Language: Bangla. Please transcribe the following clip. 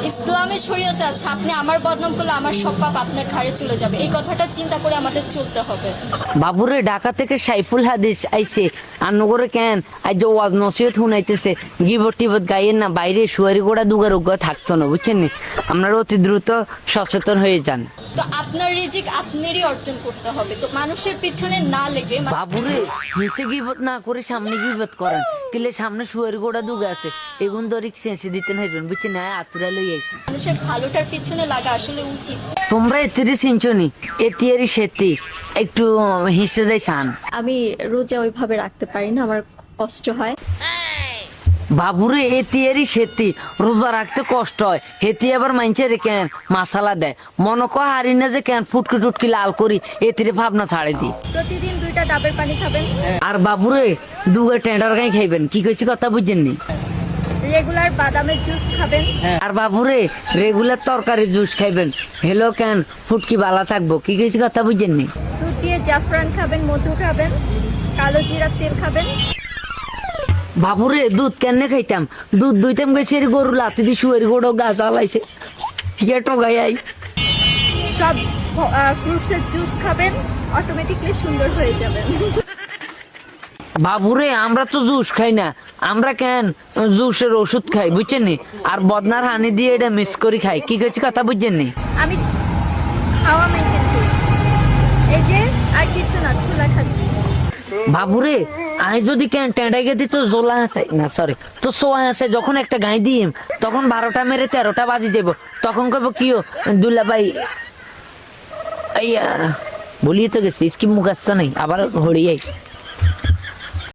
ইসলামের শরীয়তে আছে আপনি আমার বদনাম করলে আমার সব পাপ আপনার ঘাড়ে চলে যাবে, এই কথাটা চিন্তা করে আমাদের চলতে হবে। বাবুরে ঢাকা থেকে সাইফুল হাদিস আইছে আন্নগরে কেন আজ যে ওয়াজ নসিহত শুনাইতেছে গিবট টিবট গাইয়ের না, বাইরে শুয়ারি গোড়া দুগার উগা থাকতো না, বুঝছেন নি? আপনারা অতি দ্রুত সচেতন হয়ে যান। তো আপনার রিজিক আপনারই অর্জন করতে হবে, তো মানুষের পিছনে না লেগে বাবুরে হেসে গিবত না করে সামনে গিবত করেন, কিলে সামনে শুয়ারি গোড়া দুগা আছে এগুন দরি সেন্সে দিতে নাইবেন, বুঝছেন না? আতুরা লই আইছি মানুষের ভালোটার পিছনে লাগা আসলে উচিত। তোমরা এতিরি চিনছনি এতিয়ারি সেতি একটু হেসে যাই চান। আমি রোজা ওইভাবে রাখতে পারি না, আমার কষ্ট হয়। বাবুরে এতিয়ারি সেতি রোজা রাখতে কষ্ট হয়, হেতি আবার মাইনছে রে কেন মাসালা দেয় মনে কয় হারি না যে কেন ফুটকি টুটকি লাল করি এতিরে ভাবনা ছাড়ে দি। প্রতিদিন 2টা ডাবের পানি খাবেন, আর বাবুরে দুগা টেন্ডার গাই খাইবেন, কি কইছি কথা বুঝছেননি? রেগুলার বাদামের জুস খাবেন, আর বাবুরে রেগুলার তরকারি জুস খাইবেন, হেলো কেন ফুটকি বালা থাকবো, কি কইছি কথা বুঝছেননি? দুধ দিয়ে জাফরান খাবেন, মধু খাবেন, কালো জিরার তেল খাবেন। বাবুরে দুধ কেন খাইতাম, দুধ দুইতাম গেছে গরু লাচি দি শুয়ারি গোড়ো গাছ আলাইছে হিয়া টগাই আই। সব ফ্রুটসের জুস খাবেন, অটোমেটিকলি সুন্দর হয়ে যাবেন। বাবুরে আমরা তো জুস খাই না, আমরা কেন জুসের ওষুধ খাই, বুঝছেন নি? আর বদনার হানি দিয়ে এটা মিক্স করে খাই, কি কইছি কথা বুঝছেন নি? আমি খাওয়া মেনটেন করি, এই যে আর কিছু না, ছোলা খাচ্ছি। বাবুরে আই যদি কেন টেঁডাই গেছি তো জোলা আছে না, সরি তো সোয়া আছে, যখন একটা গাই দিম তখন 12টা মেরে 13টা বাজি যাব, তখন কব কিও দুলা ভাই বলিয়ে তো গেছি, স্কিম মুখ আসছে নাই আবার হড়িয়ে